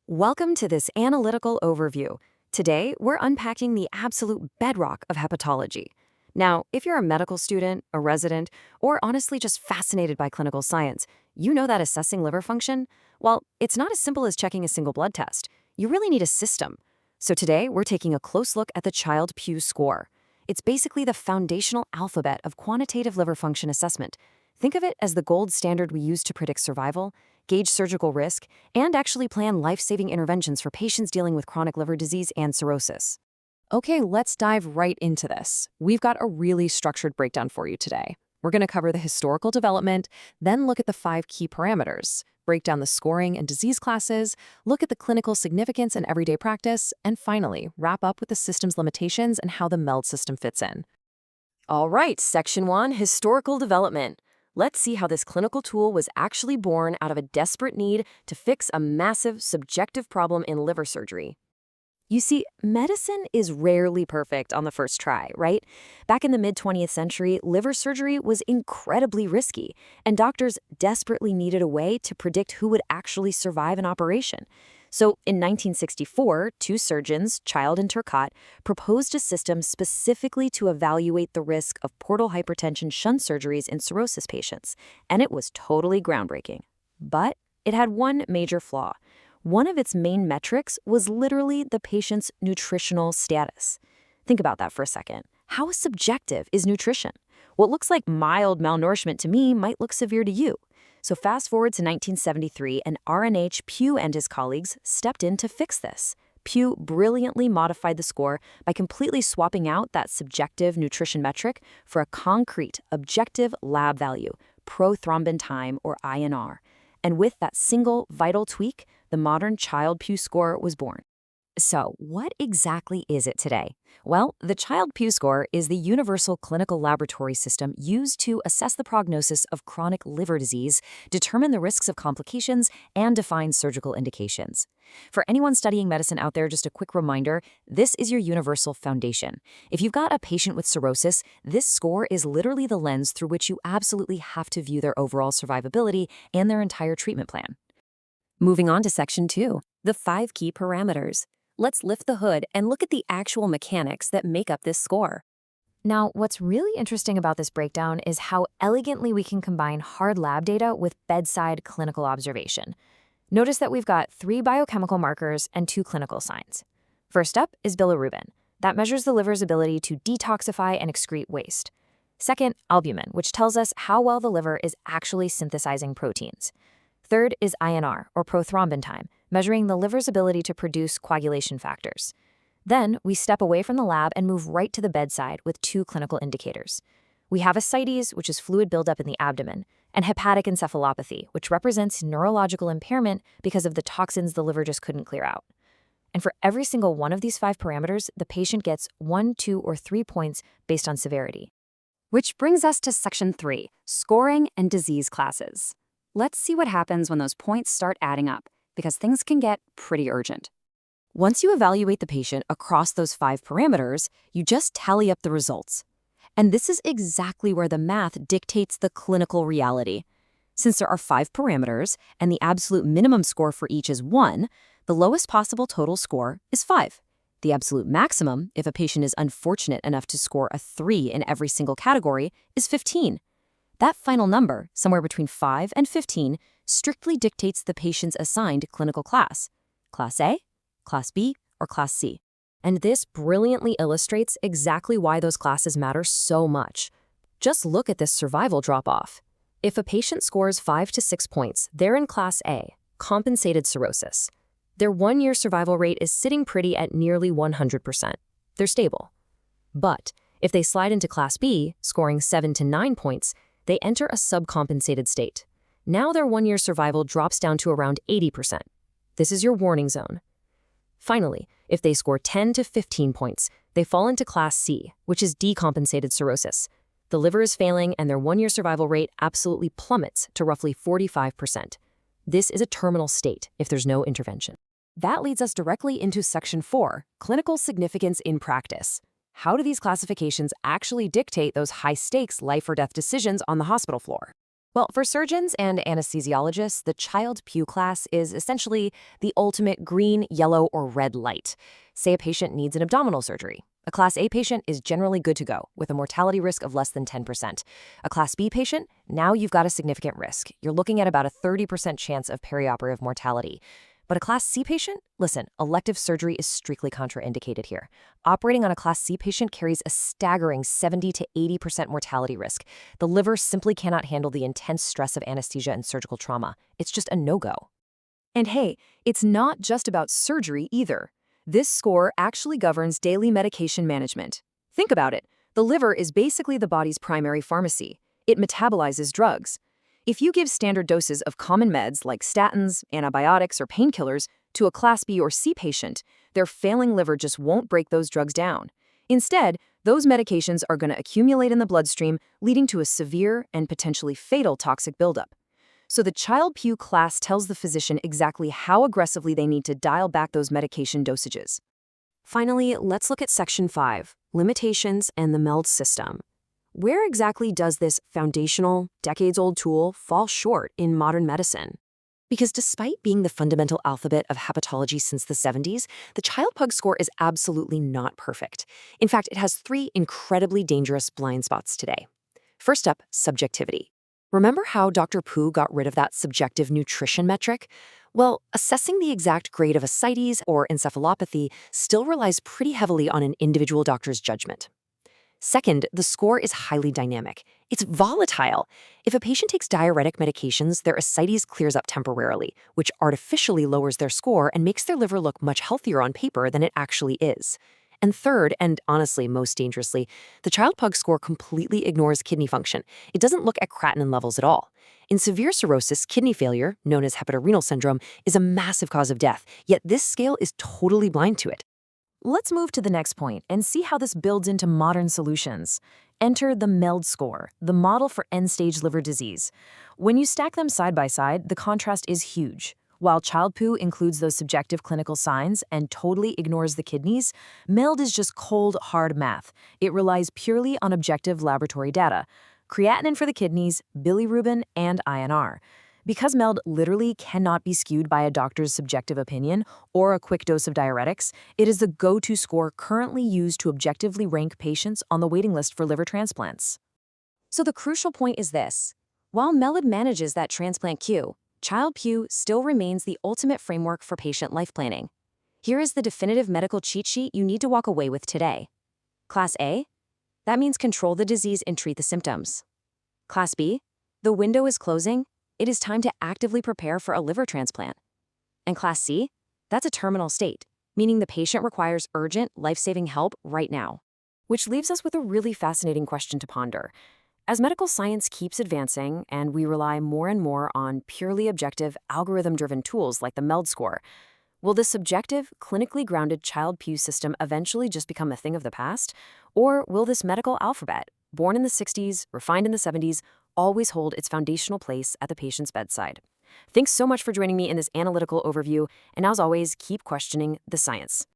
Welcome to this analytical overview. Today, we're unpacking the absolute bedrock of hepatology. Now, if you're a medical student, a resident, or honestly just fascinated by clinical science, you know that assessing liver function, well, it's not as simple as checking a single blood test. You really need a system. So today, we're taking a close look at the Child-Pugh Score. It's basically the foundational alphabet of quantitative liver function assessment. Think of it as the gold standard we use to predict survival, gauge surgical risk, and actually plan life-saving interventions for patients dealing with chronic liver disease and cirrhosis. Okay, let's dive right into this. We've got a really structured breakdown for you today. We're going to cover the historical development, then look at the 5 key parameters, break down the scoring and disease classes, look at the clinical significance in everyday practice, and finally, wrap up with the system's limitations and how the MELD system fits in. All right, Section 1, Historical Development. Let's see how this clinical tool was actually born out of a desperate need to fix a massive subjective problem in liver surgery. You see, medicine is rarely perfect on the first try, right? Back in the mid-20th century, liver surgery was incredibly risky, and doctors desperately needed a way to predict who would actually survive an operation. So in 1964, 2 surgeons, Child and Turcotte, proposed a system specifically to evaluate the risk of portal hypertension shunt surgeries in cirrhosis patients, and it was totally groundbreaking. But it had one major flaw. One of its main metrics was literally the patient's nutritional status. Think about that for a second. How subjective is nutrition? What looks like mild malnourishment to me might look severe to you. So fast forward to 1973, and Pugh and his colleagues stepped in to fix this. Pugh brilliantly modified the score by completely swapping out that subjective nutrition metric for a concrete, objective lab value, prothrombin time, or INR. And with that single vital tweak, the modern Child-Pugh score was born. So, what exactly is it today? Well, the Child-Pugh score is the universal clinical laboratory system used to assess the prognosis of chronic liver disease, determine the risks of complications, and define surgical indications. For anyone studying medicine out there, just a quick reminder, this is your universal foundation. If you've got a patient with cirrhosis, this score is literally the lens through which you absolutely have to view their overall survivability and their entire treatment plan. Moving on to Section 2, the 5 key parameters. Let's lift the hood and look at the actual mechanics that make up this score. Now, what's really interesting about this breakdown is how elegantly we can combine hard lab data with bedside clinical observation. Notice that we've got 3 biochemical markers and 2 clinical signs. First up is bilirubin. That measures the liver's ability to detoxify and excrete waste. Second, albumin, which tells us how well the liver is actually synthesizing proteins. Third is INR, or prothrombin time, measuring the liver's ability to produce coagulation factors. Then, we step away from the lab and move right to the bedside with 2 clinical indicators. We have ascites, which is fluid buildup in the abdomen, and hepatic encephalopathy, which represents neurological impairment because of the toxins the liver just couldn't clear out. And for every single one of these 5 parameters, the patient gets 1, 2, or 3 points based on severity. Which brings us to Section 3, scoring and disease classes. Let's see what happens when those points start adding up, because things can get pretty urgent. Once you evaluate the patient across those 5 parameters, you just tally up the results. And this is exactly where the math dictates the clinical reality. Since there are 5 parameters, and the absolute minimum score for each is 1, the lowest possible total score is 5. The absolute maximum, if a patient is unfortunate enough to score a 3 in every single category, is 15. That final number, somewhere between 5 and 15, strictly dictates the patient's assigned clinical class. Class A, Class B, or Class C. And this brilliantly illustrates exactly why those classes matter so much. Just look at this survival drop-off. If a patient scores 5 to 6 points, they're in Class A, compensated cirrhosis. Their 1-year survival rate is sitting pretty at nearly 100%. They're stable. But if they slide into Class B, scoring 7 to 9 points, they enter a subcompensated state. Now their 1-year survival drops down to around 80%. This is your warning zone. Finally, if they score 10 to 15 points, they fall into Class C, which is decompensated cirrhosis. The liver is failing and their 1-year survival rate absolutely plummets to roughly 45%. This is a terminal state if there's no intervention. That leads us directly into Section 4, clinical significance in practice. How do these classifications actually dictate those high-stakes life-or-death decisions on the hospital floor? Well, for surgeons and anesthesiologists, the Child-Pugh class is essentially the ultimate green, yellow, or red light. Say a patient needs an abdominal surgery. A Class A patient is generally good to go, with a mortality risk of less than 10%. A Class B patient, now you've got a significant risk. You're looking at about a 30% chance of perioperative mortality. But a Class C patient? Listen, elective surgery is strictly contraindicated here. Operating on a Class C patient carries a staggering 70 to 80% mortality risk. The liver simply cannot handle the intense stress of anesthesia and surgical trauma. It's just a no-go. And hey, it's not just about surgery either. This score actually governs daily medication management. Think about it. The liver is basically the body's primary pharmacy. It metabolizes drugs. If you give standard doses of common meds like statins, antibiotics, or painkillers to a Class B or C patient, their failing liver just won't break those drugs down. Instead, those medications are going to accumulate in the bloodstream, leading to a severe and potentially fatal toxic buildup. So the Child-Pugh class tells the physician exactly how aggressively they need to dial back those medication dosages. Finally, let's look at Section 5, Limitations and the MELD System. Where exactly does this foundational, decades-old tool fall short in modern medicine? Because despite being the fundamental alphabet of hepatology since the 70s, the Child-Pugh score is absolutely not perfect. In fact, it has 3 incredibly dangerous blind spots today. First up, subjectivity. Remember how Dr. Pugh got rid of that subjective nutrition metric? Well, assessing the exact grade of ascites or encephalopathy still relies pretty heavily on an individual doctor's judgment. Second, the score is highly dynamic. It's volatile. If a patient takes diuretic medications, their ascites clears up temporarily, which artificially lowers their score and makes their liver look much healthier on paper than it actually is. And third, and honestly most dangerously, the Child-Pugh score completely ignores kidney function. It doesn't look at creatinine levels at all. In severe cirrhosis, kidney failure, known as hepatorenal syndrome, is a massive cause of death, yet this scale is totally blind to it. Let's move to the next point and see how this builds into modern solutions. Enter the MELD score, the model for end-stage liver disease. When you stack them side by side, the contrast is huge. While Child-Pugh includes those subjective clinical signs and totally ignores the kidneys, MELD is just cold, hard math. It relies purely on objective laboratory data: creatinine for the kidneys, bilirubin, and INR. Because MELD literally cannot be skewed by a doctor's subjective opinion or a quick dose of diuretics, it is the go-to score currently used to objectively rank patients on the waiting list for liver transplants. So the crucial point is this: while MELD manages that transplant queue, Child-Pugh still remains the ultimate framework for patient life planning. Here is the definitive medical cheat sheet you need to walk away with today. Class A? That means control the disease and treat the symptoms. Class B? The window is closing. It is time to actively prepare for a liver transplant. And Class C? That's a terminal state, meaning the patient requires urgent, life-saving help right now. Which leaves us with a really fascinating question to ponder. As medical science keeps advancing and we rely more and more on purely objective, algorithm-driven tools like the MELD score, will this subjective, clinically grounded Child-Pugh system eventually just become a thing of the past? Or will this medical alphabet, born in the 60s, refined in the 70s, always hold its foundational place at the patient's bedside? Thanks so much for joining me in this analytical overview, and as always, keep questioning the science.